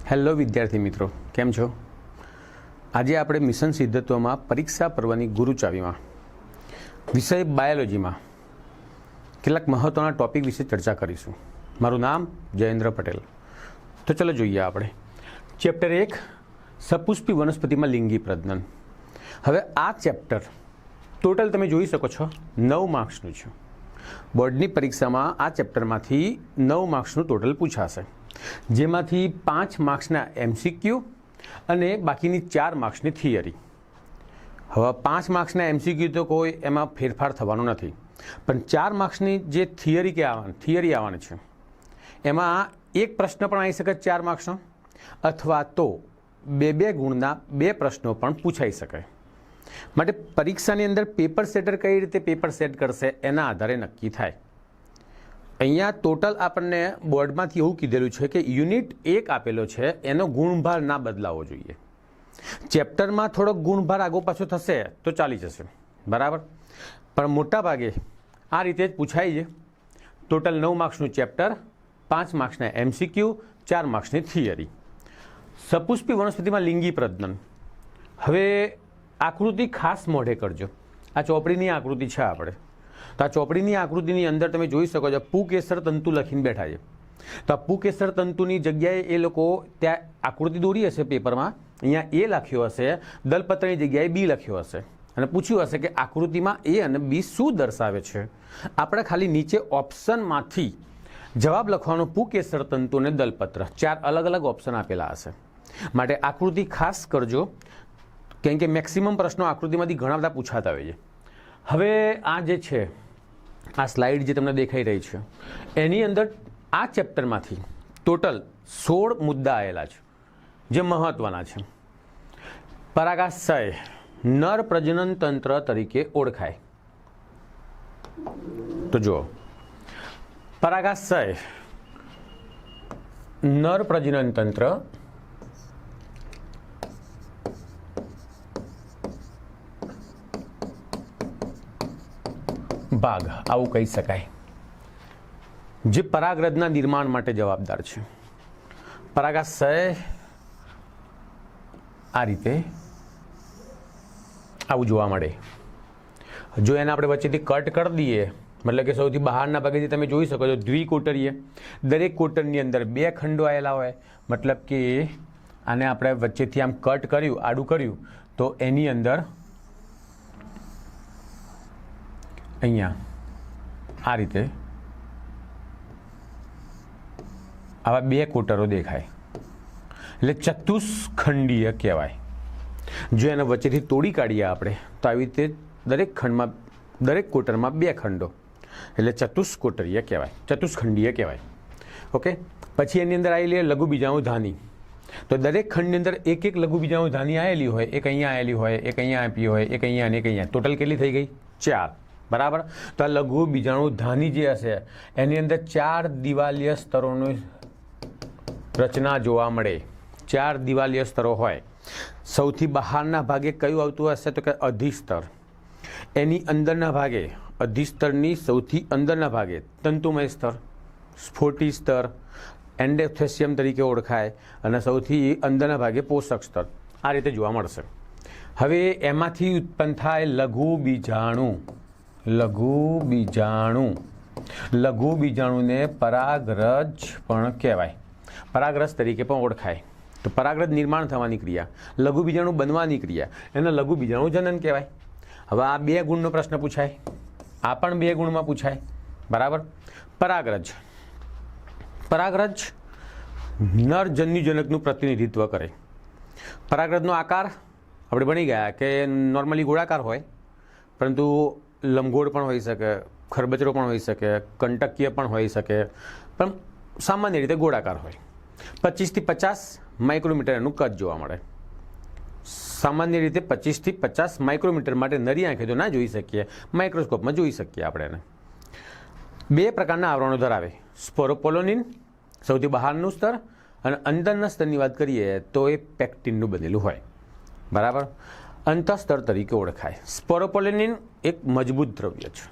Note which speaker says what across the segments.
Speaker 1: Hello વિદ્યાર્થી મિત્રો, કેમ છો? આજે આપણે મિશન સિદ્ધત્વમાં પરીક્ષા પર્વની ગુરુચાવીમાં વિષય બાયોલોજીમાં કેટલાક મહત્ત્વના ટોપિક વિશે ચર્ચા કરીશું. મારું નામ જયેન્દ્ર પટેલ. તો ચલો જોઈએ આપણે ચેપ્ટર 1 સપુષ્પી વનસ્પતિમાં લિંગી પ્રજનન. હવે આ ચેપ્ટર ટોટલ તમે જોઈ શકો છો 9 માર્ક્સનું છે. બોર્ડની પરીક્ષામાં આ ચેપ્ટરમાંથી 9 માર્ક્સનું ટોટલ પૂછાશે, જેમાંથી 5 માર્ક્સના MCQ અને બાકીની 4 માર્ક્સની થિયરી. હવે 5 માર્ક્સના MCQ તો કોઈ એમાં ફેરફાર થવાનો નથી, પણ 4 માર્ક્સની જે થિયરી આવવાની છે એમાં એક પ્રશ્ન પણ આવી શકે 4 માર્ક્સનો, અથવા તો બે ગુણના 2 પ્રશ્નો પણ પૂછાઈ શકે. માટે પરીક્ષાની અંદર પેપર સેટર કઈ રીતે પેપર સેટ કરશે એના આધારે નક્કી થાય. અહીંયા ટોટલ આપણને બોર્ડમાંથી એવું કીધેલું છે કે યુનિટ 1 આપેલો છે, એનો ગુણભાર ના બદલાવો જોઈએ. ચેપ્ટરમાં થોડોક ગુણભાર આગો પાછો થશે તો ચાલી જશે, બરાબર, પણ મોટા ભાગે આ રીતે જ પૂછાય છે. ટોટલ 9 માર્ક્સનું ચેપ્ટર, 5 માર્ક્સના MCQ, 4 માર્ક્સની થિયરી. સપુષ્પી વનસ્પતિમાં લિંગી પ્રજનન. હવે આકૃતિ ખાસ મોઢે કરજો. આ ચોપડીની આકૃતિ છે આપણે, તો આ ચોપડીની આકૃતિની અંદર તમે જોઈ શકો છો પુકેસર તંતુ લખીને બેઠા છે. તો આ પુકેસર તંતુની જગ્યાએ એ લોકો ત્યાં આકૃતિ દોરી હશે પેપરમાં, અહીંયા A લખ્યો હશે, દલપત્રની જગ્યાએ B લખ્યો હશે, અને પૂછ્યું હશે કે આકૃતિમાં A અને B શું દર્શાવે છે. આપણે ખાલી નીચે ઓપ્શનમાંથી જવાબ લખવાનો પુકેસર તંતુ અને દલપત્ર, 4 અલગ અલગ ઓપ્શન આપેલા હશે. માટે આકૃતિ ખાસ કરજો, કેમ કે મેક્સિમમ પ્રશ્નો આકૃતિમાંથી ઘણા બધા પૂછાતા હોય છે. હવે આ જે છે આ સ્લાઇડ જે તમને દેખાઈ રહી છે એની અંદર આ ચેપ્ટરમાંથી ટોટલ 16 મુદ્દા આવેલા છે જે મહત્ત્વના છે. પરાગાશય નર પ્રજનન તંત્ર તરીકે ઓળખાય. તો જુઓ, પરાગાશય નર પ્રજનન તંત્ર ભાગ આવું કહી શકાય, જે પરાગરજના નિર્માણ માટે જવાબદાર છે. પરાગાશય આ રીતે આવું જોવા મળે. જો એને આપણે વચ્ચેથી કટ કરી દઈએ, મતલબ કે સૌથી બહારના ભાગેથી તમે જોઈ શકો છો દ્વિકોટરીય, દરેક કોટરની અંદર 2 ખંડો આવેલા હોય. મતલબ કે આને આપણે વચ્ચેથી આમ કટ કર્યું, આડું કર્યું, તો એની અંદર અહીંયા આ રીતે આવા 2 કોટરો દેખાય, એટલે ચતુષ્ખંડીય કહેવાય. જો એને વચ્ચેથી તોડી કાઢીએ આપણે તો આવી રીતે દરેક કોટરમાં 2 ખંડો, એટલે ચતુષ્કોટરીય કહેવાય, ચતુષ્ખંડીય કહેવાય. ઓકે, પછી એની અંદર આવેલી લઘુ બીજાણુ ધાની. તો દરેક ખંડની અંદર એક લઘુ બીજાણુ ધાની આવેલી હોય, એક અહીંયા આવેલી હોય, એક અહીંયા આપી હોય, એક અહીંયા અને એક અહીંયા, ટોટલ કેટલી થઈ ગઈ? 4, બરાબર. તો આ લઘુ બીજાણુ ધાની જે હશે એની અંદર 4 દિવાલીય સ્તરોની રચના જોવા મળે. 4 દિવાલીય સ્તરો હોય. સૌથી બહારના ભાગે કયું આવતું હશે? તો કે અધિસ્તર. એની અંદરના ભાગે, અધિસ્તરની સૌથી અંદરના ભાગે તંતુમય સ્તર, સ્ફોટી સ્તર, એન્ડોથેસિયમ તરીકે ઓળખાય, અને સૌથી અંદરના ભાગે પોષક સ્તર. આ રીતે જોવા મળશે. હવે એમાંથી ઉત્પન્ન થાય લઘુ બીજાણુ. લઘુ બીજાણુને પરાગરજ પણ કહેવાય, પરાગરજ તરીકે પણ ઓળખાય. તો પરાગરજ નિર્માણ થવાની ક્રિયા, લઘુ બીજાણુ બનવાની ક્રિયા, એને લઘુ બીજાણુ જનન કહેવાય. હવે આ 2 ગુણનો પ્રશ્ન પૂછાય, આ પણ 2 ગુણમાં પૂછાય, બરાબર. પરાગરજ નર જન્યુજનકનું પ્રતિનિધિત્વ કરે. પરાગરજનો આકાર આપણે ભણી ગયા કે નોર્મલી ગોળાકાર હોય, પરંતુ લંબગોળ પણ હોઈ શકે, ખરબચડો પણ હોઈ શકે, કંટકીય પણ હોઈ શકે, પણ સામાન્ય રીતે ગોળાકાર હોય. 25 થી 50 માઇક્રોમીટર એનું કદ જોવા મળે. સામાન્ય રીતે 25 થી 50 માઇક્રોમીટર માટે નરી આંખે તો ના જોઈ શકીએ, માઇક્રોસ્કોપમાં જોઈ શકીએ આપણે એને. 2 પ્રકારના આવરણો ધરાવે, સ્પોરોપોલોનિન સૌથી બહારનું સ્તર, અને અંદરના સ્તરની વાત કરીએ તો એ પેક્ટિનનું બનેલું હોય, બરાબર. અંતઃસ્તર તરીકે ઓળખાય. સ્પોરોપોલોનિન એક મજબૂત દ્રવ્ય છે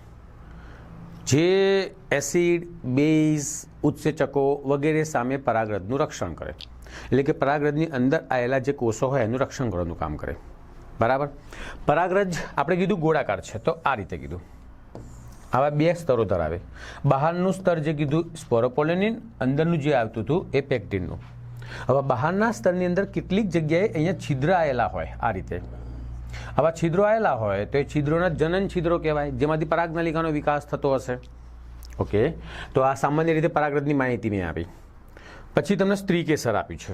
Speaker 1: જે એસિડ, બેઝ, ઉત્સેચકો વગેરે સામે પરાગરજનું રક્ષણ કરે. એટલે કે પરાગરજની અંદર આવેલા જે કોષો હોય એનું રક્ષણ કરવાનું કામ કરે. બરાબર. પરાગરજ આપણે કીધું ગોળાકાર છે, તો આ રીતે કીધું. આવા 2 સ્તરો ધરાવે. બહારનું સ્તર જે કીધું સ્પોરોપોલેનિન, અંદરનું જે આવતું હતું એ પેક્ટિનનું. હવે બહારના સ્તરની અંદર કેટલીક જગ્યાએ અહીંયા છિદ્ર આવેલા હોય આ રીતે. આવા છિદ્રો આવેલા હોય તો એ છિદ્રોના જનન છિદ્રો કહેવાય, જેમાંથી પરાગનલિકાનો વિકાસ થતો હશે. ઓકે, તો આ સામાન્ય રીતે પરાગરજની માહિતી મેં આપી. પછી તમને સ્ત્રી કેસર આપ્યું છે.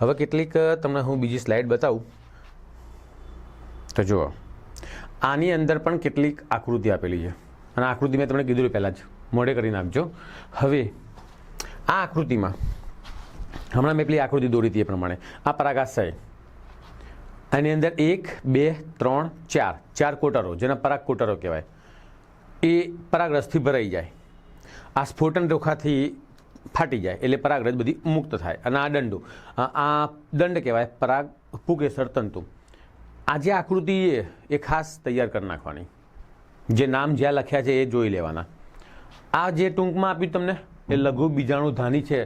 Speaker 1: હવે કેટલીક તમને હું બીજી સ્લાઇડ બતાવું તો જુઓ, આની અંદર પણ કેટલીક આકૃતિ આપેલી છે અને આકૃતિ મેં તમને કીધું પહેલાં જ, મોઢે કરી નાખજો. હવે આ આકૃતિમાં હમણાં મેં પેલી આકૃતિ દોરી હતી એ પ્રમાણે આ પરાગાશય, આની અંદર 1 2 3 4 કોટરો, જેના પરાગ કોટરો કહેવાય, એ પરાગરજથી ભરાઈ જાય. આ સ્ફોટન રેખાથી ફાટી જાય એટલે પરાગરજ બધી મુક્ત થાય. અને આ દંડો, આ દંડ કહેવાય પરાગ પુકેસર તંતુ. આ જે આકૃતિ એ ખાસ તૈયાર કરી નાખવાની, જે નામ જ્યાં લખ્યા છે એ જોઈ લેવાના. આ જે ટૂંકમાં આપ્યું તમને એ લઘુ બીજાણુધાની છે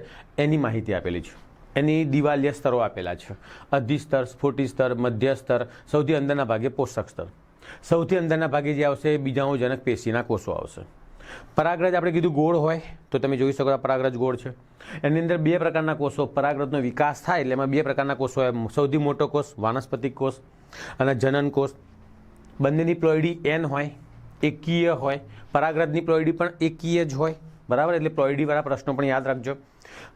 Speaker 1: એની માહિતી આપેલી છે. એની દિવાલીય સ્તરો આપેલા છે: અધિસ્તર, સ્ફોટી સ્તર, મધ્ય સ્તર, સૌથી અંદરના ભાગે પોષક સ્તર. સૌથી અંદરના ભાગે જે આવશે બીજાણુજનક પેશીના કોષો આવશે. પરાગરજ આપણે કીધું ગોળ હોય, તો તમે જોઈ શકો પરાગરજ ગોળ છે. એની અંદર 2 પ્રકારના કોષો, પરાગરજનો વિકાસ થાય એટલે એમાં 2 પ્રકારના કોષો હોય. સૌથી મોટો કોષ વાનસ્પતિક કોષ અને જનન કોષ. બંનેની પ્લોઇડી N હોય, એકીય હોય. પરાગરજની પ્લોઇડી પણ એકીય જ હોય. બરાબર, એટલે પ્લોઇડીવાળા પ્રશ્નો પણ યાદ રાખજો.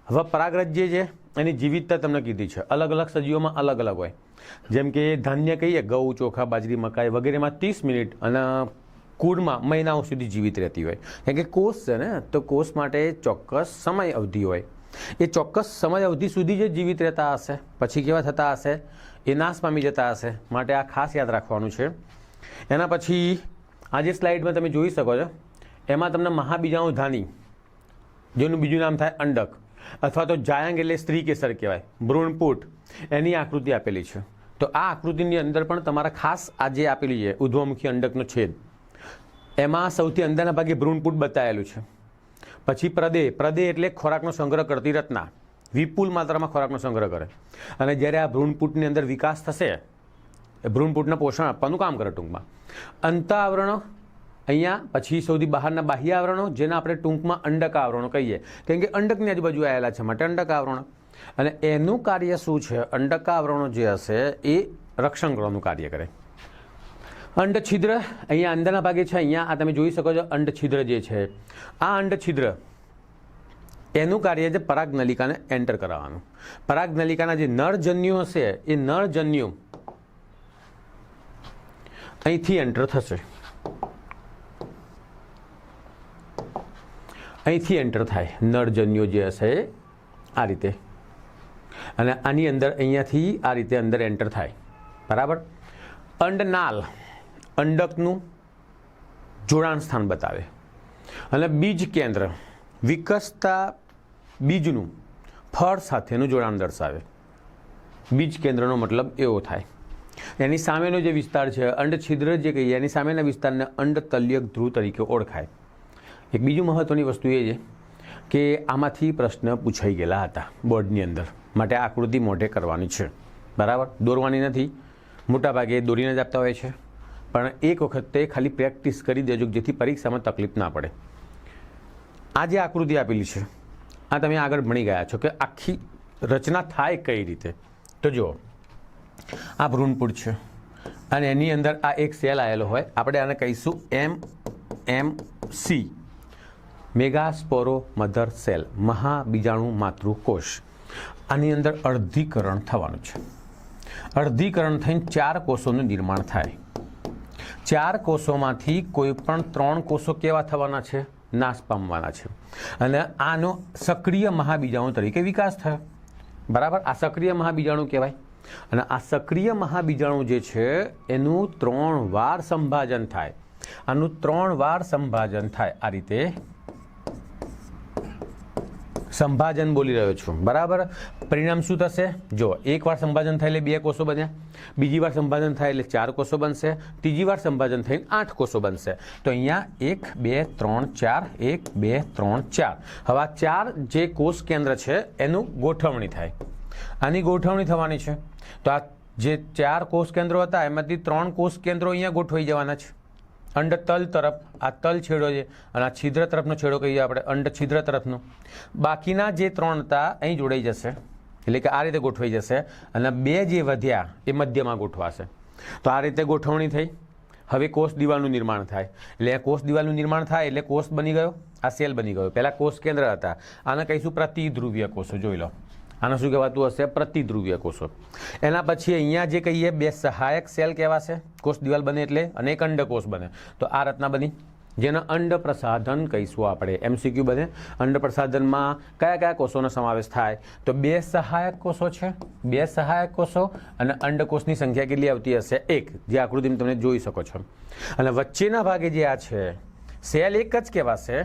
Speaker 1: હવે પરાગરજ જે છે એની જીવિતતા તમને કીધી છે, અલગ અલગ સજીવોમાં અલગ અલગ હોય. જેમ કે ધાન્ય કહીએ, ઘઉં, ચોખા, બાજરી, મકાઈ વગેરેમાં 30 મિનિટ અને કુળમાં મહિનાઓ સુધી જીવિત રહેતી હોય. કેમ કે કોષ છે ને, તો કોષ માટે ચોક્કસ સમય અવધિ હોય. એ ચોક્કસ સમય અવધિ સુધી જે જીવિત રહેતા હશે, પછી કેવા થતા હશે, એ નાશ પામી જતા હશે. માટે આ ખાસ યાદ રાખવાનું છે. એના પછી આ જે સ્લાઇડમાં તમે જોઈ શકો છો, એમાં તમને મહાબીજાણુધાની, જેનું બીજું નામ થાય અંડક, અથવા તો જાયંગ એટલે સ્ત્રી કેસર કહેવાય, ભ્રૂણપૂટ, એની આકૃતિ આપેલી છે. તો આ આકૃતિની અંદર પણ તમારા ખાસ આ જે આપેલી છે ઉધ્વમુખી અંડકનો છેદ, એમાં સૌથી અંદરના ભાગે ભ્રૂણપૂટ બતાવેલું છે. પછી પ્રદેહ એટલે ખોરાકનો સંગ્રહ કરતી રચના, વિપુલ માત્રામાં ખોરાકનો સંગ્રહ કરે. અને જ્યારે આ ભ્રૂણપૂટની અંદર વિકાસ થશે, એ ભ્રૂણપૂટને પોષણ આપવાનું કામ કરે ટૂંકમાં. અંતઃઆવરણો અહીંયા, પછી સૌથી બહારના બાહ્ય આવરણો, જેને આપણે ટૂંકમાં અંડક આવરણો કહીએ, કેમ કે અંડકની આજુબાજુ આવેલા છે માટે અંડક આવરણો. અને એનું કાર્ય શું છે? અંડક આવરણો જે હશે એ રક્ષણ કરવાનું કાર્ય કરે. અંડછિદ્ર અહીંયા અંદરના ભાગે છે. અહીંયા આ તમે જોઈ શકો છો અંડછિદ્ર જે છે, આ અંડછિદ્ર એનું કાર્ય છે પરાગનલિકાને એન્ટર કરાવવાનું. પરાગનલિકાના જે નરજન્યુ હશે એ નરજન્યુ અહીંથી એન્ટર થશે, અહીંથી એન્ટર થાય નરજન્યો જે હશે આ રીતે, અને આની અંદર અહીંયાથી આ રીતે અંદર એન્ટર થાય. બરાબર. અંડનાલ અંડકનું જોડાણ સ્થાન બતાવે. અને બીજ કેન્દ્ર વિકસતા બીજનું ફળ સાથેનું જોડાણ દર્શાવે. બીજ કેન્દ્રનો મતલબ એવો થાય. એની સામેનો જે વિસ્તાર છે અંડછિદ્ર જે કહીએ, એની સામેના વિસ્તારને અંડતલ્યક ધ્રુવ તરીકે ઓળખાય. એક બીજું મહત્ત્વની વસ્તુ એ છે કે આમાંથી પ્રશ્ન પૂછાઈ ગયેલા હતા બોર્ડની અંદર, માટે આ આકૃતિ મોઢે કરવાની છે. બરાબર, દોરવાની નથી. મોટાભાગે દોરીને જ આપતા હોય છે, પણ એક વખતે ખાલી પ્રેક્ટિસ કરી દેજો જેથી પરીક્ષામાં તકલીફ ના પડે. આ જે આકૃતિ આપેલી છે આ તમે આગળ ભણી ગયા છો કે આખી રચના થાય કઈ રીતે. તો જુઓ, આ ભ્રૂણપૂટ છે અને એની અંદર આ એક સેલ આવેલો હોય, આપણે આને કહીશું MMC, મેગાસ્પોરો મધર સેલ, મહાબીજાણુ માતૃકોષ. આની અંદર અર્ધીકરણ થવાનું છે. અર્ધીકરણ થઈને 4 કોષોનું નિર્માણ થાય. 4 કોષોમાંથી કોઈ પણ 3 કોષો કેવા થવાના છે? નાશ પામવાના છે. અને આનો સક્રિય મહાબીજાણુ તરીકે વિકાસ થયો. બરાબર, આ સક્રિય મહાબીજાણુ કહેવાય. અને આ સક્રિય મહાબીજાણુ જે છે એનું 3 વાર સંભાજન થાય. આનું 3 વાર સંભાજન થાય. આ રીતે સંભાજન બોલી રહ્યો છું. બરાબર, પરિણામ શું થશે? જો, એક વાર સંભાજન થાય એટલે 2 કોષો બન્યા, બીજી વાર સંભાજન થાય એટલે 4 કોષો બનશે, ત્રીજી વાર સંભાજન થઈને 8 કોષો બનશે. તો અહીંયા 1 2 3 4, 1 2 3 4. હવે આ 4 જે કોષ કેન્દ્ર છે એનું ગોઠવણી થાય. આની ગોઠવણી થવાની છે. તો આ જે 4 કોષ કેન્દ્રો હતા એમાંથી 3 કોષ કેન્દ્રો અહીંયા ગોઠવાઈ જવાના છે અંડ તલ તરફ. આ તલ છેડો છે અને આ છિદ્ર તરફનો છેડો કહીએ આપણે અંડ છિદ્ર તરફનો. બાકીના જે 3 હતા અહીં જોડાઈ જશે, એટલે કે આ રીતે ગોઠવાઈ જશે અને 2 જે વધ્યા એ મધ્યમાં ગોઠવાશે. તો આ રીતે ગોઠવણી થઈ. હવે કોષ દિવાલનું નિર્માણ થાય. એટલે આ કોષ દિવાલનું નિર્માણ થાય એટલે કોષ બની ગયો, આ સેલ બની ગયો. પહેલાં કોષ કેન્દ્ર હતા, આને કહીશું પ્રતિધ્રુવીય કોષો. જોઈ લો, આને શું કહેવાતું હશે? પ્રતિધ્રુવીય કોષો. એના પછી અહીંયા જે કહીએ 2 સહાયક સેલ કહેવાશે. કોષ દિવાલ બને એટલે અને એક અંડકોષ બને. તો આ રચના બની, જેને અંડ પ્રસાધન કહીશું આપણે. MCQ બને. અંડ પ્રસાધનમાં કયા કયા કોષોનો સમાવેશ થાય? તો 2 સહાયક કોષો છે, 2 સહાયક કોષો અને અંડકોષની સંખ્યા કેટલી આવતી હશે? 1, જે આકૃતિમાં તમે જોઈ શકો છો. અને વચ્ચેના ભાગે જે આ છે સેલ એક જ કહેવાશે,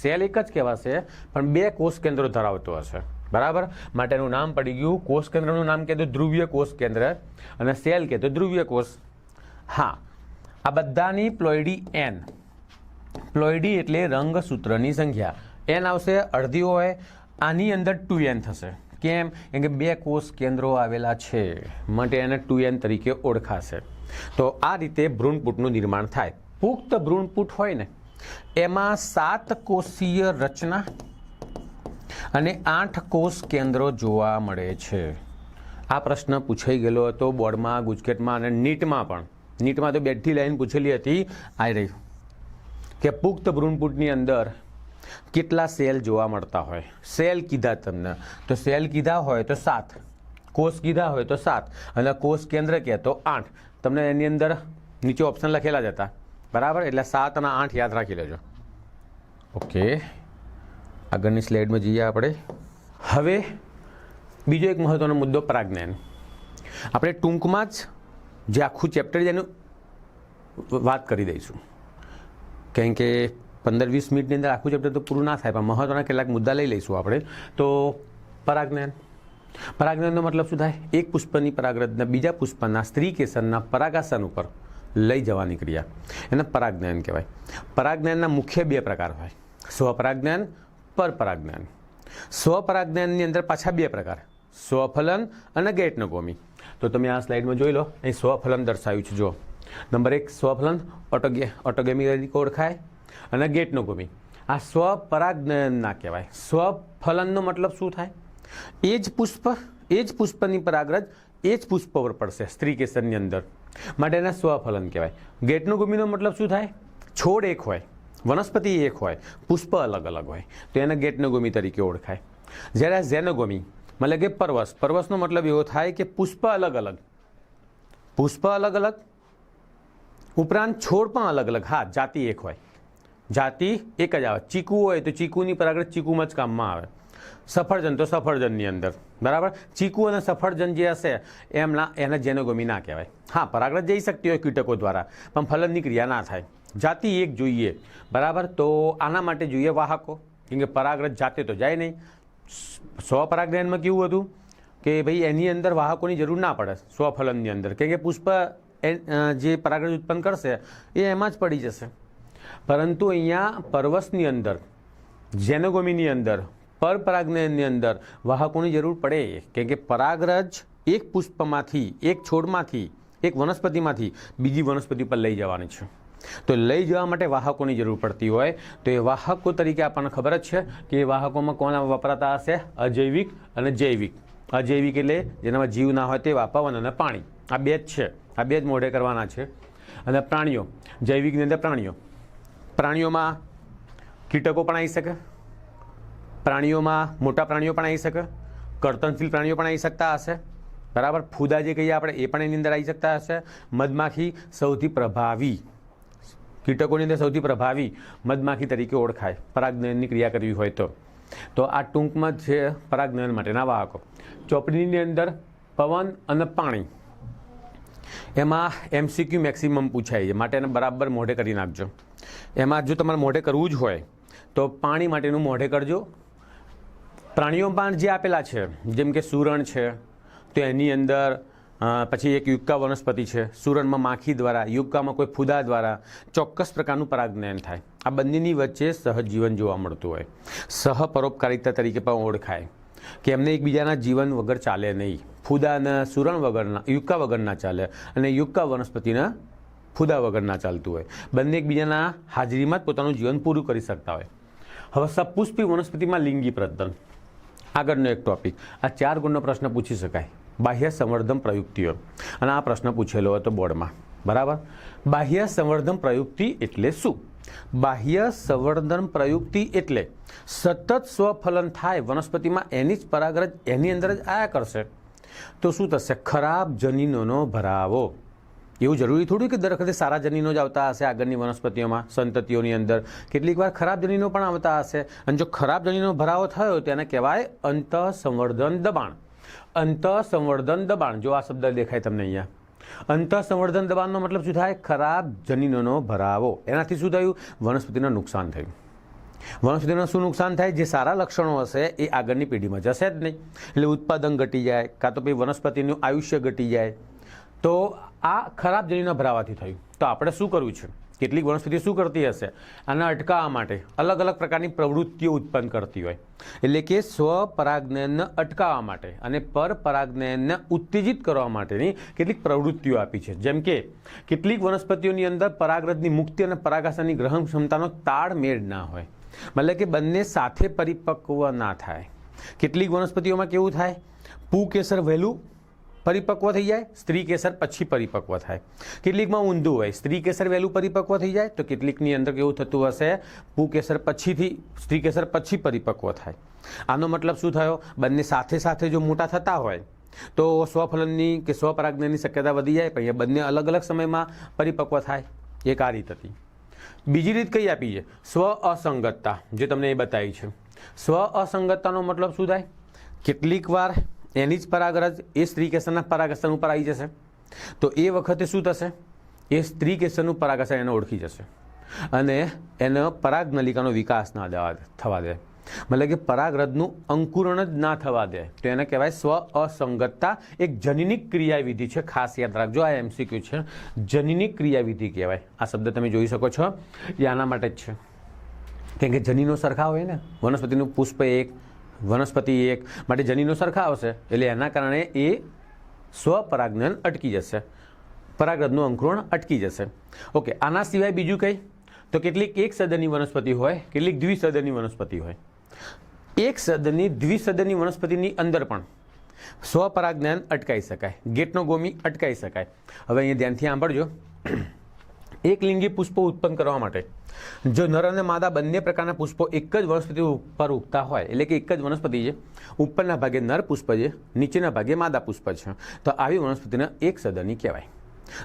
Speaker 1: સેલ એક જ કહેવાશે, પણ 2 કોષ કેન્દ્રો ધરાવતો હશે. બરાબર? માટેનું નામ પડી ગયું. કોષ કેન્દ્રનું નામ કહે તો ધ્રુવીય કોષ કેન્દ્ર અને સેલ કહે તો ધ્રુવીય કોષ. હા, આ બધાની પ્લોઇડી N. પ્લોઇડી એટલે રંગસૂત્રની સંખ્યા. N આવશે, અડધી હોય. આની અંદર 2N થશે. કેમ? કેમ કે 2 કોષ કેન્દ્રો આવેલા છે માટે એને 2N તરીકે ઓળખાશે. તો આ રીતે ભ્રૂણપૂટનું નિર્માણ થાય. પુખ્ત ભ્રૂણપૂટ હોય ને એમાં 7 કોષીય રચના અને 8 કોષ કેન્દ્રો જોવા મળે છે. આ પ્રશ્ન પૂછાઈ ગયેલો હતો બોર્ડમાં, ગુજકેટમાં અને નીટમાં પણ. નીટમાં તો બેઠી લાઈન પૂછેલી હતી આ રહી કે પુખ્ત ભ્રૂણપૂટની અંદર કેટલા સેલ જોવા મળતા હોય. સેલ કીધા તમને તો સેલ કીધા હોય તો 7, કોષ કીધા હોય તો 7 અને કોષ કેન્દ્ર કહે તો 8. તમને એની અંદર નીચે ઓપ્શન લખેલા જ હતા. બરાબર? એટલે 7 અને 8 યાદ રાખી લેજો. ઓકે, આગળની સ્લાઇડમાં જઈએ આપણે. હવે બીજો એક મહત્વનો મુદ્દો, પરાગનયન. આપણે ટૂંકમાં જ જે આખું ચેપ્ટર છે એનું વાત કરી દઈશું, કેમ કે 15-20 મિનિટની અંદર આખું ચેપ્ટર તો પૂરું ના થાય, પણ મહત્વના કેટલાક મુદ્દા લઈ લઈશું આપણે. તો પરાગનયન. પરાગનયનનો મતલબ શું થાય? એક પુષ્પની પરાગરજને બીજા પુષ્પના સ્ત્રી કેસરના પરાગાસન ઉપર લઈ જવાની ક્રિયા, એને પરાગનયન કહેવાય. પરાગનયનના મુખ્ય 2 પ્રકાર હોય, સ્વપરાગનયન, પરપરાગનયન. સ્વપરાગનયનની અંદર પાછા 2 પ્રકાર, સ્વફલન અને ગેટનગોમી. તો તમે આ સ્લાઇડમાં જોઈ લો, અહીં સ્વફલન દર્શાવ્યું છે. જો નંબર 1 સ્વફલન ઓટોગેમી તરીકે ઓળખાય અને ગેટનગોમી. આ સ્વપરાગનયન ના કહેવાય. સ્વફલનનો મતલબ શું થાય? એ જ પુષ્પની પરાગરજ એ જ પુષ્પ પર પડશે સ્ત્રી કેસરની અંદર, માટે એને સ્વફલન કહેવાય. ગેટનગોમીનો મતલબ શું થાય? છોડ એક હોય, વનસ્પતિ એક હોય, પુષ્પ અલગ અલગ હોય, તો એને ગેટનગોમી તરીકે ઓળખાય. જ્યારે ઝેનોગોમી મતલબ કે પરવસનો મતલબ એવો થાય કે પુષ્પ અલગ અલગ ઉપરાંત છોડ પણ અલગ અલગ. હા, જાતિ એક હોય, જાતિ એક જ આવે. ચીકુ હોય તો ચીકુની પરાગરજ ચીકુમાં જ કામમાં આવે. સફરજન તો સફરજનની અંદર. બરાબર? ચીકુ અને સફરજન જે હશે એને ઝેનોગોમી ના કહેવાય. હા, પરાગરજ જઈ શકતી હોય કીટકો દ્વારા, પણ ફલનની ક્રિયા ના થાય. જાતિ એક જોઈએ. બરાબર? તો આના માટે જોઈએ વાહકો, કેમ કે પરાગરજ જાતે તો જાય નહીં. સ્વપરાગનયનમાં કેવું હતું કે ભાઈ એની અંદર વાહકોની જરૂર ના પડે સ્વફલનની અંદર, કેમ કે પુષ્પ જે પરાગરજ ઉત્પન્ન કરશે એ એમાં જ પડી જશે. પરંતુ અહીંયા પરવસની અંદર, ઝેનોગોમીની અંદર, પરપરાગનયનની અંદર વાહકોની જરૂર પડે, કેમ કે પરાગરજ એક પુષ્પમાંથી, એક છોડમાંથી, એક વનસ્પતિમાંથી બીજી વનસ્પતિ પર લઈ જવાની છે. તો લઈ જવા માટે વાહકોની જરૂર પડતી હોય, તો એ વાહકો તરીકે આપણને ખબર જ છે કે એ વાહકોમાં કોના વપરાતા હશે? અજૈવિક અને જૈવિક. અજૈવિક એટલે જેનામાં જીવ ના હોય તે, પવન અને પાણી. આ 2 જ છે, આ 2 જ મોઢે કરવાના છે. અને પ્રાણીઓ, જૈવિકની અંદર પ્રાણીઓ. પ્રાણીઓમાં કીટકો પણ આવી શકે, પ્રાણીઓમાં મોટા પ્રાણીઓ પણ આવી શકે, કર્તનશીલ પ્રાણીઓ પણ આવી શકતા હશે. બરાબર? ફૂદા જે કહીએ આપણે એ પણ એની અંદર આવી શકતા હશે. મધમાખી સૌથી પ્રભાવી, કીટકોની અંદર સૌથી પ્રભાવી મધમાખી તરીકે ઓળખાય પરાગનયનની ક્રિયા કરવી હોય તો. તો આ ટૂંકમાં છે પરાગનયન માટેના વાહકો. ચોપડીની અંદર પવન અને પાણી, એમાં MCQ મેક્સિમમ પૂછાય છે, માટે એને બરાબર મોઢે કરી નાખજો. એમાં જો તમારે મોઢે કરવું જ હોય તો પાણી માટેનું મોઢે કરજો. પ્રાણીઓ પણ જે આપેલા છે, જેમ કે સુરણ છે, તો એની અંદર પછી એક યુક્કા વનસ્પતિ છે. સુરણમાં માખી દ્વારા, યુક્કામાં કોઈ ફૂદા દ્વારા ચોક્કસ પ્રકારનું પરાગનયન થાય. આ બંનેની વચ્ચે સહજીવન જોવા મળતું હોય, સહપરોપકારિતા તરીકે પણ ઓળખાય. કે એમને એકબીજાના જીવન વગર ચાલે નહીં. ફૂદાના સુરણ વગરના યુક્કા વગર ના ચાલે અને યુક્કા વનસ્પતિના ફૂદા વગર ના ચાલતું હોય. બંને એકબીજાના હાજરીમાં જ પોતાનું જીવન પૂરું કરી શકતા હોય. હવે સપુષ્પી વનસ્પતિમાં લિંગી પ્રજનન આગળનો એક ટોપિક. આ 4 ગુણનો પ્રશ્ન પૂછી શકાય. બાહ્ય સંવર્ધન પ્રયુક્તિઓ, અને આ પ્રશ્ન પૂછેલો હતો બોર્ડમાં. બરાબર. બાહ્ય સંવર્ધન પ્રયુક્તિ એટલે શું? બાહ્ય સંવર્ધન પ્રયુક્તિ એટલે સતત સ્વફલન થાય વનસ્પતિમાં, એની જ પરાગરજ એની અંદર જ આયા કરશે. તો શું થશે? ખરાબ જનીનોનો ભરાવો. એવું જરૂરી થોડું કે દર વખતે સારા જનીનો જ આવતા હશે. આગળની વનસ્પતિઓમાં સંતતિઓની અંદર કેટલીક વાર ખરાબ જનીનો પણ આવતા હશે. અને જો ખરાબ જનીનો ભરાવો થયો તેને કહેવાય અંતઃસંવર્ધન દબાણ. અંતઃસંવર્ધન દબાણ, જો આ શબ્દ દેખાય તમને અહીંયા. અંતઃસંવર્ધન દબાણનો મતલબ શું થાય? ખરાબ જનીનોનો ભરાવો. એનાથી શું થયું? વનસ્પતિનું નુકસાન થયું. વનસ્પતિનું શું નુકસાન થાય? જે સારા લક્ષણો હશે એ આગળની પેઢીમાં જશે જ નહીં, એટલે ઉત્પાદન ઘટી જાય, કાં તો પછી વનસ્પતિનું આયુષ્ય ઘટી જાય. તો આ ખરાબ જનીનો ભરાવાથી થયું. તો આપણે શું કરવું છે? કેટલીક વનસ્પતિ શું કરતી હશે? આને અટકાવવા માટે અલગ અલગ પ્રકારની પ્રવૃત્તિઓ ઉત્પન્ન કરતી હોય. એટલે કે સ્વપરાગનયનને અટકાવવા માટે અને પરપરાગનયનને ઉત્તેજિત કરવા માટેની કેટલીક પ્રવૃત્તિઓ આપી છે. જેમ કે કેટલીક વનસ્પતિઓની અંદર પરાગરજની મુક્તિ અને પરાગાશનની ગ્રહણ ક્ષમતાનો તાળમેળ ના હોય, મતલબ કે બંને સાથે પરિપક્વ ના થાય. કેટલીક વનસ્પતિઓમાં કેવું થાય? પુંકેસર વહેલું પરિપક્વ થઈ જાય, સ્ત્રી કેસર પછી પરિપક્વ થાય. કેટલીકમાં ઊંધું હોય, સ્ત્રી કેસર વહેલું પરિપક્વ થઈ જાય, તો કેટલીકની અંદર કેવું થતું હશે? પુંકેસર પછીથી સ્ત્રી કેસર પછી પરિપક્વ થાય. આનો મતલબ શું થયો? બંને સાથે સાથે જો મોટા થતા હોય તો સ્વફલનની કે સ્વપરાગનયનની શક્યતા વધી જાય, પણ એ બંને અલગ અલગ સમયમાં પરિપક્વ થાય. એક આ રીત હતી. બીજી રીત કઈ આપી છે? સ્વ અસંગતતા, જે તમને એ બતાવી છે. સ્વ અસંગતતાનો મતલબ શું થાય? કેટલીક વાર એની જ પરાગરજ એ સ્ત્રી કેસરના પરાગાશન ઉપર આવી જશે, તો એ વખતે શું થશે? એ સ્ત્રી કેસરનું પરાગાશન એને ઓળખી જશે અને એનો પરાગનલિકાનો વિકાસ ના થવા દે, મતલબ કે પરાગરજનું અંકુરણ જ ના થવા દે. તો એને કહેવાય સ્વ અસંગતતા. એક જનીનિક ક્રિયાવિધિ છે, ખાસ યાદ રાખજો. આ MCQ છે, જનીનિક ક્રિયાવિધિ કહેવાય. આ શબ્દ તમે જોઈ શકો છો, એ આના માટે જ છે. કેમ કે જનીનો સરખા હોય ને, વનસ્પતિનું પુષ્પ એક, વનસ્પતિ એક, માટે જનીનો સરખા આવશે, એટલે એના કારણે એ સ્વપરાગનયન અટકી જશે, પરાગરજનું અંકુરણ અટકી જશે. ઓકે. આના સિવાય બીજું કંઈ? તો કેટલીક એક સદનની વનસ્પતિ હોય, કેટલીક દ્વિસદનની વનસ્પતિ હોય. એક સદનની દ્વિસદનની વનસ્પતિની અંદર પણ સ્વપરાગનયન અટકાઈ શકાય, ગેટનો ગોમી અટકાઈ શકાય. હવે અહીંયા ધ્યાનથી સાંભળજો. એક લિંગી પુષ્પો ઉત્પન્ન કરવા માટે જો નર અને માદા બંને પ્રકારના પુષ્પો એક જ વનસ્પતિ ઉપર ઉગતા હોય, એટલે કે એક જ વનસ્પતિ છે, ઉપરના ભાગે નર પુષ્પ છે, નીચેના ભાગે માદા પુષ્પ છે, તો આવી વનસ્પતિને એક સદની કહેવાય.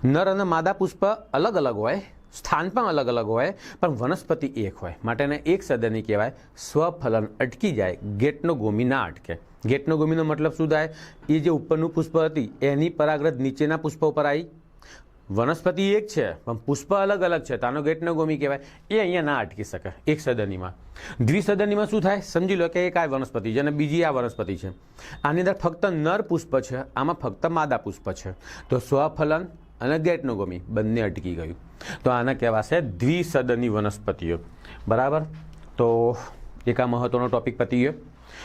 Speaker 1: નર અને માદા પુષ્પ અલગ અલગ હોય, સ્થાન પણ અલગ અલગ હોય, પણ વનસ્પતિ એક હોય, માટે એને એક સદની કહેવાય. સ્વફલન અટકી જાય, ગેટનો ગોમી ના અટકે. ગેટનો ગોમીનો મતલબ શું થાય? એ જે ઉપરનું પુષ્પ હતી એની પરાગરજ નીચેના પુષ્પ ઉપર આવી. વનસ્પતિ એક છે પણ પુષ્પ અલગ અલગ છે, તાનો ગેટનો ગોમી કહેવાય. એ અહીંયા ના અટકી શકે એક સદનીમાં. દ્વિસદનીમાં શું થાય? સમજી લો કે એક આ વનસ્પતિ છે અને બીજી આ વનસ્પતિ છે. આની અંદર ફક્ત નર પુષ્પ છે, આમાં ફક્ત માદા પુષ્પ છે, તો સ્વફલન અને ગેટનો ગોમી બંને અટકી ગયું. તો આને કહેવાશે દ્વિસદની વનસ્પતિઓ. બરાબર. તો એક આ મહત્વનો ટોપિક પતી ગયો.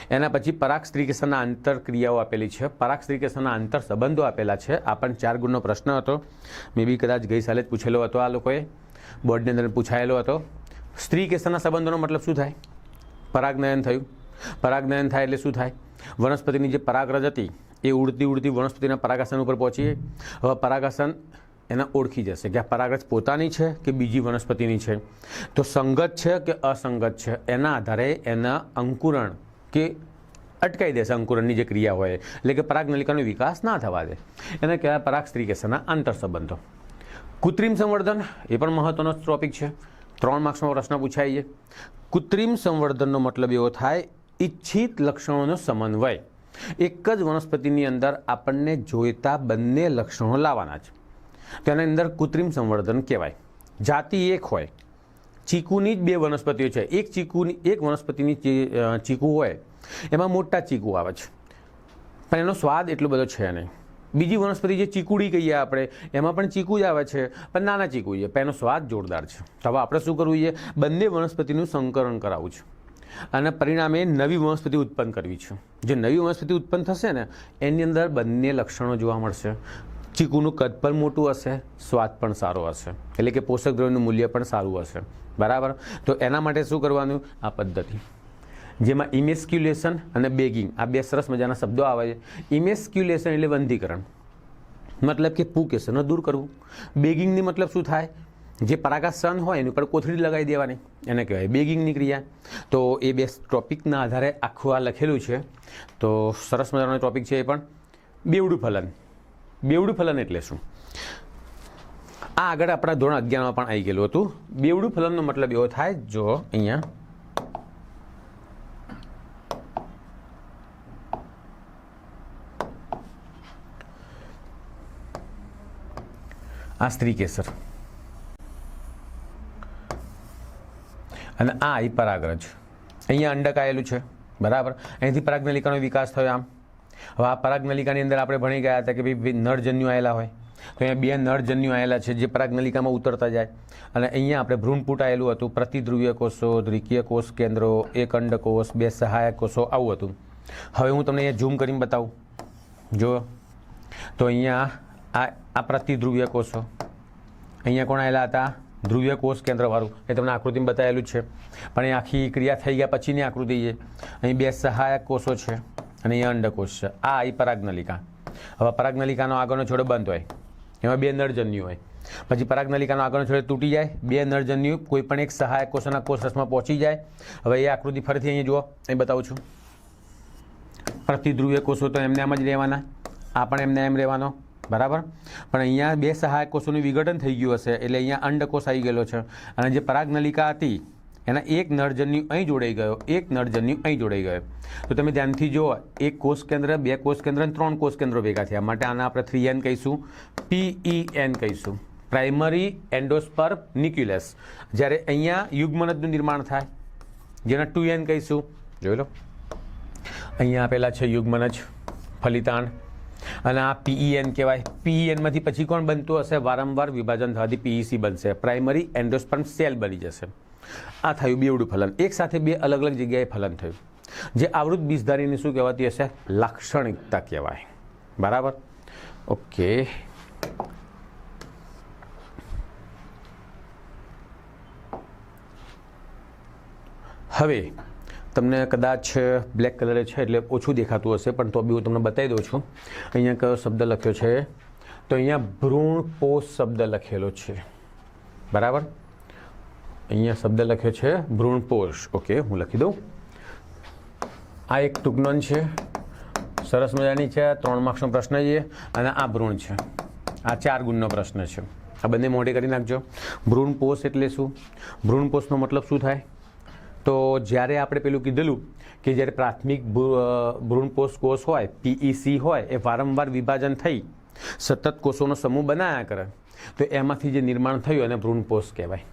Speaker 1: એના પછી પરાગ સ્ત્રીકેસરના આંતરક્રિયાઓ આપેલી છે, પરાગ સ્ત્રીકેસરના આંતર સંબંધો આપેલા છે. આ પણ 4 ગુણનો પ્રશ્ન હતો. મે બી કદાચ ગઈ સાલે જ પૂછેલો હતો, આ લોકોએ બોર્ડની અંદર પૂછાયેલો હતો. સ્ત્રીકેસરના સંબંધોનો મતલબ શું થાય? પરાગનયન થયું. પરાગનયન થાય એટલે શું થાય? વનસ્પતિની જે પરાગરજ હતી એ ઉડતી ઉડતી વનસ્પતિના પરાગાસન ઉપર પહોંચી. હવે પરાગાસન એને ઓળખી જશે કે આ પરાગરજ પોતાની છે કે બીજી વનસ્પતિની છે, તો સંગત છે કે અસંગત છે, એના આધારે એના અંકુરણ કે અટકાઈ દેશે. અંકુરણની જે ક્રિયા હોય, એટલે કે પરાગનલિકાનો વિકાસ ના થવા દે, એને કહેવાય પરાગ સ્ત્રીકેસરના આંતર સંબંધો. કૃત્રિમ સંવર્ધન એ પણ મહત્વનો ટોપિક છે, 3 માર્ક્સમાં પ્રશ્ન પૂછાય છે. કૃત્રિમ સંવર્ધનનો મતલબ એવો થાય ઈચ્છિત લક્ષણોનો સમન્વય. એક જ વનસ્પતિની અંદર આપણને જોઈતા બંને લક્ષણો લાવવાના છે, તેના અંદર કૃત્રિમ સંવર્ધન કહેવાય. જાતિ એક હોય, ચીકુની જ 2 વનસ્પતિઓ છે, એક વનસ્પતિની ચીકુ હોય એમાં મોટા ચીકુ આવે છે, પણ એનો સ્વાદ એટલો બધો છે નહીં. બીજી વનસ્પતિ જે ચીકુડી કહીએ આપણે, એમાં પણ ચીકુ જ આવે છે, પણ નાના ચીકુ છે, પણ એનો સ્વાદ જોરદાર છે. તો હવે આપણે શું કરવું છે? બંને વનસ્પતિનું સંકરણ કરાવવું છે. અને પરિણામે નવી વનસ્પતિ ઉત્પન્ન કરવી છે. જે નવી વનસ્પતિ ઉત્પન્ન થશે ને એની અંદર બંને લક્ષણો જોવા મળશે. ચીકુનું કદ પણ મોટું હશે, સ્વાદ પણ સારો હશે, એટલે કે પોષક દ્રવ્યનું મૂલ્ય પણ સારું હશે. બરાબર. તો એના માટે શું કરવાનું? આ પદ્ધતિ જેમાં ઇમેસ્ક્યુલેશન અને બેગિંગ આ બે સરસ મજાના શબ્દો આવે છે. ઇમેસ્ક્યુલેશન એટલે વંધીકરણ, મતલબ કે પુકેશનો દૂર કરવું. બેગિંગની મતલબ શું થાય? જે પરાગાસન હોય એની ઉપર કોથળી લગાવી દેવાની, એને કહેવાય બેગિંગની ક્રિયા. તો એ બે ટોપિકના આધારે આખું આ લખેલું છે. તો સરસ મજાનો ટોપિક છે એ પણ. બેવડું ફલન. બેવડું ફલન એટલે શું? આ આગળ આપણા ધોરણ 11માં પણ આવી ગયેલું હતું. બેવડું ફલનનો મતલબ એવો થાય, જો અહીંયા આ સ્ત્રી કેસર અને આ આઈ પરાગરજ. અહીંયા અંડક આવેલું છે. બરાબર. અહીંથી પરાગનલિકાનો વિકાસ થયો. આમ હવે આ પરાગનલિકાની અંદર આપણે ભણી ગયા હતા કે ભાઈ નરજન્યુ આવેલા હોય. તો અહીંયા બે નરજન્યુ આવેલા છે જે પરાગનલિકામાં ઉતરતા જાય. અને અહીંયા આપણે ભ્રૂણપૂટ આવેલું હતું. પ્રતિધ્રુવીય કોષો, દ્વિકીય કોષ કેન્દ્રો, એક અંડકોષ, બે સહાયક કોષો, આવું હતું. હવે હું તમને અહીંયા ઝૂમ કરીને બતાવું. જો તો અહીંયા આ પ્રતિધ્રુવીય કોષો, અહીંયા કોણ આવેલા હતા? ધ્રુવીય કોષ કેન્દ્રવાળું. એ તમને આકૃતિમાં બતાવેલું છે. પણ એ આખી ક્રિયા થઈ ગયા પછીની આકૃતિ છે. અહીં બે સહાયક કોષો છે અને અહીંયા અંડકોષ છે. આ આવી પરાગનલિકા. હવે પરાગનલિકાનો આગળનો છોડો બંધ હોય, એમાં બે નરજન્યુ હોય. પછી પરાગનલિકાનો આગળનો છોડો તૂટી જાય, બે નરજન્યુ કોઈ પણ એક સહાયક કોષોના કોષરસમાં પહોંચી જાય. હવે એ આકૃતિ ફરીથી અહીંયા જુઓ, અહીં બતાવું છું. પ્રતિધ્રુવીય કોષો તો એમને એમ જ રહેવાના, આ પણ એમને એમ રહેવાનો. બરાબર. પણ અહીંયા બે સહાયક કોષોનું વિઘટન થઈ ગયું હશે એટલે અહીંયા અંડકોષ આવી ગયેલો છે. અને જે પરાગનલિકા હતી એના એક નરજન્યુ અહીં જોડાઈ ગયો, એક નરજન્યુ અહીં જોડાઈ ગયો. તો તમે ધ્યાનથી જુઓ, એક કોષ કેન્દ્ર, બે કોષ કેન્દ્ર અને 3 કોષ કેન્દ્રો ભેગા થયા. માટે આના આપણે 3N કહીશું, PEN કહીશું, પ્રાઇમરી એન્ડોસ્પર્મ ન્યુક્લિયસ. જ્યારે અહીંયા યુગ્મનજનું નિર્માણ થાય જેના 2N કહીશું. જોઈ લો, અહીંયા આપેલા છે યુગ્મનજ, ફલિતાંડ. અને આ PEN કહેવાય. PENમાંથી પછી કોણ બનતું હશે? વારંવાર વિભાજન થવાથી PEC બનશે, પ્રાઇમરી એન્ડોસ્પર્મ સેલ બની જશે. આ થયું બેવડું ફલન. એક સાથે બે અલગ અલગ જગ્યાએ ફલન થયું. જે આવૃત બીજધારીની શું કહેવાતી હશે? લાક્ષણિકતા કહેવાય. બરાબર. ઓકે. હવે તમને કદાચ બ્લેક કલરે છે એટલે ઓછું દેખાતું હશે, પણ તો બી હું તમને બતાવી દઉં છું. અહીંયા કયો શબ્દ લખ્યો છે? તો અહીંયા ભ્રૂણપોષ શબ્દ લખેલો છે. બરાબર. અહીંયા શબ્દ લખ્યો છે ભ્રૂણપોષ. ઓકે, હું લખી દઉં. આ એક ટૂંક નોંધ છે, સરસ મજાની છે. 3 માર્ક્સનો પ્રશ્ન છે. અને આ ભ્રૂણ છે. આ 4 ગુણનો પ્રશ્ન છે. આ બંને મોઢે કરી નાખજો. ભ્રૂણપોષ એટલે શું? ભ્રૂણપોષનો મતલબ શું થાય? તો જ્યારે આપણે પેલું કીધેલું કે જ્યારે પ્રાથમિક ભ્રૂણપોષ કોષ હોય, PEC હોય, એ વારંવાર વિભાજન થઈ સતત કોષોનો સમૂહ બનાવ્યા કરે, તો એમાંથી જે નિર્માણ થયું એને ભ્રૂણપોષ કહેવાય.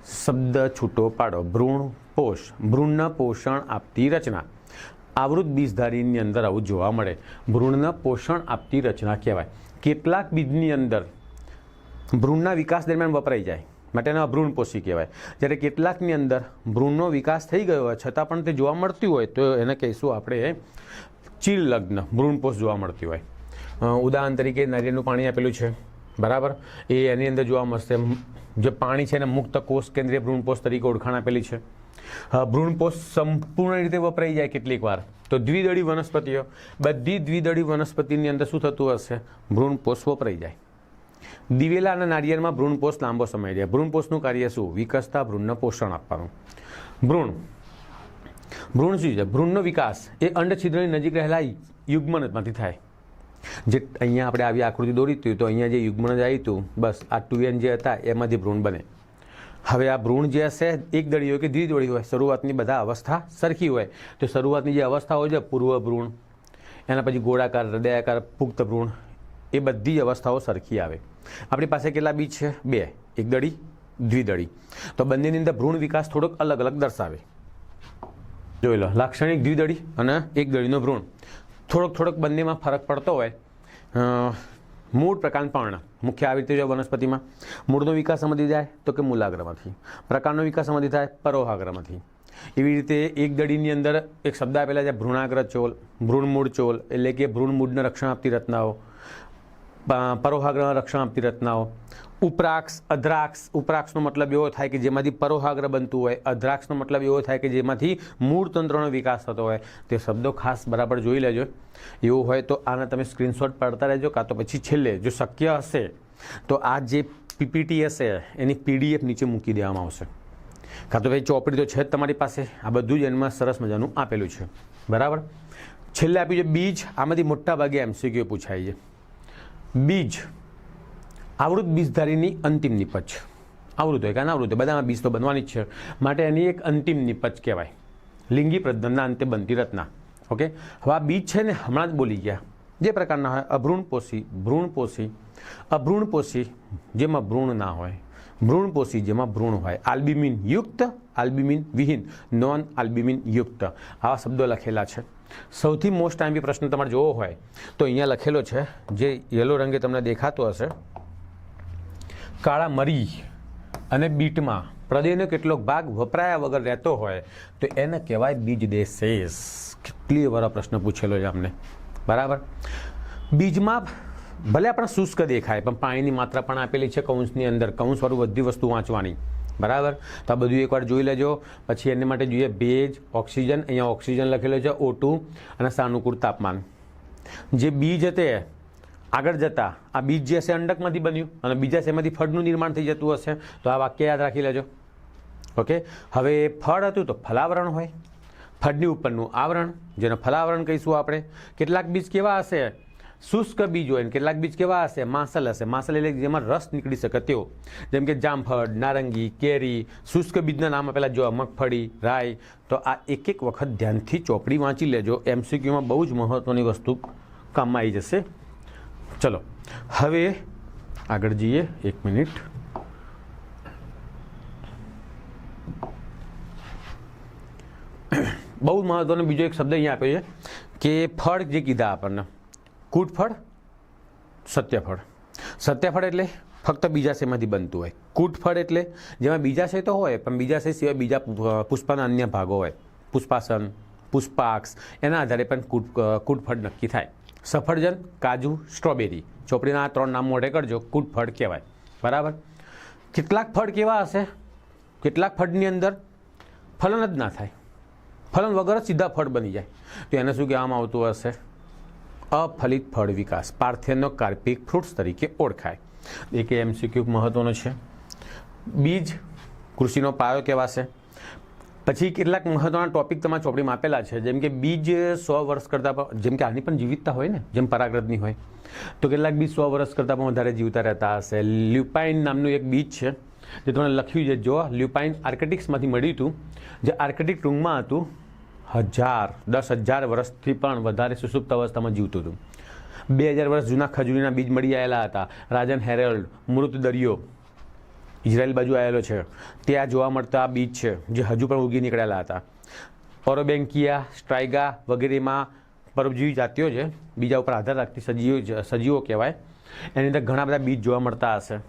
Speaker 1: શબ્દ છૂટો પાડો. ભ્રૂણપોષ, ભ્રૂણના પોષણ આપતી રચના. આવૃત બીજધારીની અંદર આવું જોવા મળે. ભ્રૂણના પોષણ આપતી રચના કહેવાય. કેટલાક બીજની અંદર ભ્રૂણના વિકાસ દરમિયાન વપરાઈ જાય માટે એના ભ્રૂણપોષી કહેવાય. જ્યારે કેટલાકની અંદર ભ્રૂણનો વિકાસ થઈ ગયો હોય છતાં પણ તે જોવા મળતી હોય તો એને કહીશું આપણે ચિરલગ્ન ભ્રૂણપોષ જોવા મળતી હોય. ઉદાહરણ તરીકે નારિયેળનું પાણી આપેલું છે. બરાબર. એ એની અંદર જોવા મળશે. જે પાણી છે એને મુક્ત કોષ કેન્દ્રીય ભ્રૂણપોષ તરીકે ઓળખાણ આપેલી છે. ભ્રૂણપોષ સંપૂર્ણ રીતે વપરાઈ જાય કેટલીક વાર તો દ્વિદળી વનસ્પતિઓ, બધી દ્વિદળી વનસ્પતિની અંદર શું થતું હશે? ભ્રૂણપોષ વપરાઈ જાય. દિવેલા અને નાળિયેરમાં ભ્રૂણપોષ લાંબો સમય રહે. ભ્રૂણપોષનું કાર્ય શું? વિકસતા ભ્રૂણને પોષણ આપવાનું. ભ્રૂણ શું છે? ભ્રૂણનો વિકાસ એ અંડછિદ્રની નજીક રહેલા યુગ્મનજમાંથી થાય. જે અહીંયા આપણે આવી આકૃતિ દોરી હતી તો અહીંયા જે યુગ્મનજ આવ્યું હતું, બસ આ 2N જે હતા એમાંથી ભ્રૂણ બને. હવે આ ભ્રૂણ જે હશે એક દળી હોય કે દ્વિદળી હોય, શરૂઆતની બધા અવસ્થા સરખી હોય. તો શરૂઆતની જે અવસ્થા હોય છે પૂર્વ ભ્રૂણ, એના પછી ગોળાકાર, હૃદયાકાર, પુખ્ત ભ્રૂણ, એ બધી અવસ્થાઓ સરખી આવે. આપણી પાસે કેટલા બીજ છે? 2, એક દળી, દ્વિદળી. તો બંનેની અંદર ભ્રૂણ વિકાસ થોડોક અલગ અલગ દર્શાવે. જોઈ લો, લાક્ષણિક દ્વિદળી અને એક દળીનો ભ્રૂણ. થોડોક બંનેમાં ફરક પડતો હોય. મૂળ પ્રકાંડ પર્ણ મુખ્ય આવી રીતે જો વનસ્પતિમાં મૂળનો વિકાસ સમજી જાય તો કે મૂલાગ્રમાંથી, પ્રકાંડનો વિકાસ સમજી થાય પરોહાગ્રમાંથી, એવી રીતે એક દડીની અંદર એક શબ્દ આપેલા છે ભ્રૂણાગ્ર ચોલ, ભ્રૂણમૂળ ચોલ એટલે કે ભ્રૂણમૂળને રક્ષણ આપતી રચનાઓ, પરોહાગ્રહ રક્ષણ આપતી રચનાઓ, ઉપરાક્ષ, અધ્રાક્ષ. ઉપરાક્ષનો મતલબ એવો થાય કે જેમાંથી પરોહાગ્ર બનતું હોય, અધ્રાક્ષનો મતલબ એવો થાય કે જેમાંથી મૂળ તંત્રનો વિકાસ થતો હોય. તે શબ્દો ખાસ બરાબર જોઈ લેજો. એવું હોય તો આના તમે સ્ક્રીનશોટ પાડતા રહેજો, કાં તો પછી છેલ્લે જો શક્ય હશે તો આ જે પીપીટી હશે એની પીડીએફ નીચે મૂકી દેવામાં આવશે, કાં તો ભાઈ ચોપડી તો છે જ તમારી પાસે. આ બધું જ એમાં સરસ મજાનું આપેલું છે. બરાબર. છેલ્લે આપ્યું છે બીજ. આમાંથી મોટા ભાગે એમસીક્યુ પૂછાય છે. બીજ આવૃત બીજધારીની અંતિમ નિપજ. આવૃત હોય કે અનાવૃત હોય, બધામાં બીજ તો બનવાની જ છે, માટે એની એક અંતિમ નિપજ કહેવાય. લિંગી પ્રજનનના અંતે બનતી રચના. ઓકે. હવે આ બીજ છે ને હમણાં જ બોલી ગયા જે પ્રકારના હોય અભ્રૂણપોષી, ભ્રૂણપોષી, અભ્રૂણપોષી જેમાં ભ્રૂણ ના હોય, ભ્રૂણપોષી જેમાં ભ્રૂણ હોય, આલ્બ્યુમિન યુક્ત, આલ્બ્યુમિન વિહીન, નોન આલ્બ્યુમિન યુક્ત. આવા શબ્દો લખેલા છે. સૌથી મોસ્ટ ટાઈમ પ્રશ્ન તમારે જોવો હોય તો અહીંયા લખેલો છે, જે યલો રંગે તમને દેખાતો હશે, કાળા મરી અને બીટમાં પ્રદેહનો કેટલોક ભાગ વપરાયા વગર રહેતો હોય તો એને કહેવાય બીજ દેશેષ. કેટલી વાર પ્રશ્ન પૂછેલો છે અમને. બરાબર. બીજમાં ભલે આપણે શુષ્ક દેખાય પણ પાણીની માત્રા પણ આપેલી છે કૌંસની અંદર. કૌંસવાળું બધી વસ્તુ વાંચવાની. બરાબર. તો આ બધું એકવાર જોઈ લેજો. પછી એની માટે જોઈએ ભેજ, ઓક્સિજન. અહીંયા ઓક્સિજન લખેલો છે O2 અને સાનુકૂળ તાપમાન. જે બીજ હતે આગળ જતા આ બીજ જે હશે અંડકમાંથી બન્યું અને બીજા શેમાંથી ફળનું નિર્માણ થઈ જતું હશે, તો આ વાક્ય યાદ રાખી લેજો. ઓકે. હવે ફળ હતું તો ફલાવરણ હોય, ફળની ઉપરનું આવરણ જેને ફલાવરણ કહીશું આપણે. કેટલાક બીજ કેવા હશે? શુષ્ક બીજ હોય. કેટલાક બીજ કેવા હશે? માસલ હશે. માસલ એટલે જેમાં રસ નીકળી શકે તેઓ, જેમ કે જામફળ, નારંગી, કેરી. શુષ્ક બીજના નામ આપેલા જો મગફળી, રાઈ. તો આ એક એક વખત ધ્યાનથી ચોપડી વાંચી લેજો. એમસીક્યુમાં બહુ જ મહત્વની વસ્તુ કામમાં આવી જશે. ચલો હવે આગળ જઈએ. 1 મિનિટ. બહુ મહત્વનો બીજો એક શબ્દ અહીંયા આપ્યો છે કે ફળ જે કીધા આપણને, કૂટફળ, સત્યફળ. સત્યફળ એટલે ફક્ત બીજાશયમાંથી બનતું હોય. કૂટફળ એટલે જેમાં બીજાશય તો હોય પણ બીજાશય સિવાય બીજા પુષ્પના અન્ય ભાગો હોય, પુષ્પાસન, પુષ્પાક્ષ. એના આધારે પણ કૂટફળ નક્કી થાય. સફરજન, કાજુ, સ્ટ્રોબેરી. ચોપડીના આ 3 નામ મોઢે કરજો. કૂટફળ કહેવાય. બરાબર. કેટલાક ફળ કેવા હશે? કેટલાક ફળની અંદર ફલન જ ના થાય, ફલન વગર જ સીધા ફળ બની જાય, તો એને શું કહેવામાં આવતું હશે? અફલિત ફળ વિકાસ. પાર્થેનો કાર્પિક ફ્રૂટ્સ તરીકે ઓળખાય. એક એમસીક્યુ મહત્વનો છે. બીજ કૃષિનો પાયો કહેવાશે. પછી કેટલાક મહત્વના ટોપિક તમારા ચોપડીમાં આપેલા છે, જેમ કે બીજ 100 વર્ષ કરતાં, જેમ કે આની પણ જીવિતતા હોય ને, જેમ પરાગરજની હોય, તો કેટલાક બીજ 100 વર્ષ કરતાં પણ વધારે જીવતા રહેતા હશે. લ્યુપાઇન નામનું એક બીજ છે જે તમને લખ્યું છે. જો લ્યુપાઇન આર્કટિક્સમાંથી મળ્યું હતું, જે આર્કટિક ટૂંકમાં હતું 10,000 વર્ષથી પણ વધારે સુષુપ્ત અવસ્થામાં જીવતું હતું. 2000 વર્ષ જૂના ખજૂરીના બીજ મળી આવેલા હતા. રાજન હેરલ્ડ, મૃત દરિયો, ઇઝરાયલ બાજુ આવેલો છે, ત્યાં જોવા મળતા બીજ છે જે હજુ પણ ઉગી નીકળેલા હતા. ઓરોબેન્કિયા, સ્ટ્રાઇગા વગેરેમાં પરોપજીવી જાતિઓ છે, બીજા ઉપર આધાર રાખતી સજીવો કહેવાય. એની અંદર ઘણા બધા બીજ જોવા મળતા હશે.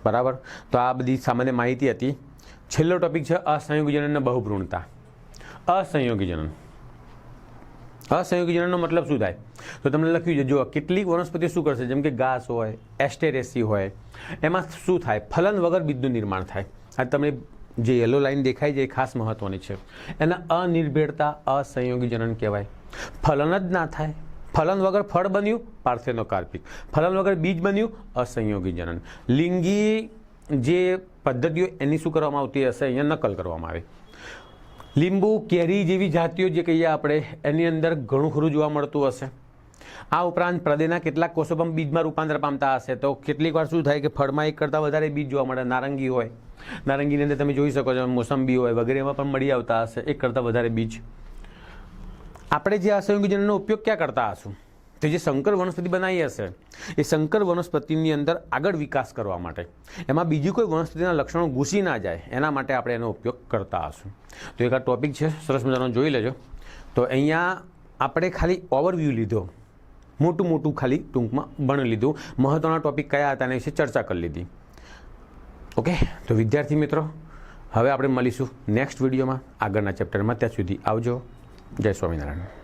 Speaker 1: બરાબર. તો આ બધી સામાન્ય માહિતી હતી. છેલ્લો ટોપિક છે અસંયોગી જનન અને બહુભ્રૂણતા. અસંયોગી જનન. અસંયોગી જનનનો મતલબ શું થાય? તો તમને લખ્યું છે જો કેટલીક વનસ્પતિ શું કરશે, જેમ કે ઘાસ હોય, એસ્ટેરેસી હોય, એમાં શું થાય? ફલન વગર બીજનું નિર્માણ થાય. આ તમે જે યલો લાઈન દેખાય છે એ ખાસ મહત્વની છે. એના અનિર્ભેળતા અસંયોગી જનન કહેવાય. ફલન જ ના થાય, ફલન વગર ફળ બન્યું, પાર્થેનો કાર્પિક. ફલન વગર બીજ બન્યું, અસંયોગી જનન. લિંગી જે પદ્ધતિઓ એની શું કરવામાં આવતી હશે? અહીંયા નકલ કરવામાં આવે. લીંબુ, કેરી જેવી જાતિઓ જે કહીએ આપણે, એની અંદર ઘણું ખરું જોવા મળતું હશે. આ ઉપરાંત પ્રદેહના કેટલાક કોષો પણ બીજમાં રૂપાંતર પામતા હશે. તો કેટલીક વાર શું થાય કે ફળમાં એક કરતાં વધારે બીજ જોવા મળે. નારંગી હોય, નારંગીની અંદર તમે જોઈ શકો છો, મોસંબી હોય વગેરેમાં પણ મળી આવતા હશે એક કરતાં વધારે બીજ. આપણે જે અસંયોગી જનનનો ઉપયોગ ક્યાં કરતા હશું? તો જે સંકર વનસ્પતિ બનાવી હશે એ સંકર વનસ્પતિની અંદર આગળ વિકાસ કરવા માટે, એમાં બીજી કોઈ વનસ્પતિના લક્ષણો ઘૂસી ના જાય એના માટે આપણે એનો ઉપયોગ કરતા હશું. તો એક આ ટોપિક છે, સરસ મજાનો જોઈ લેજો. તો અહીંયા આપણે ખાલી ઓવરવ્યૂ લીધો, મોટું ખાલી ટૂંકમાં ભણી લીધું. મહત્ત્વના ટોપિક કયા હતા એના વિશે ચર્ચા કરી લીધી. ઓકે. તો વિદ્યાર્થી મિત્રો, હવે આપણે મળીશું નેક્સ્ટ વિડીયોમાં આગળના ચેપ્ટરમાં. ત્યાં સુધી આવજો. જય સ્વામિનારાયણ.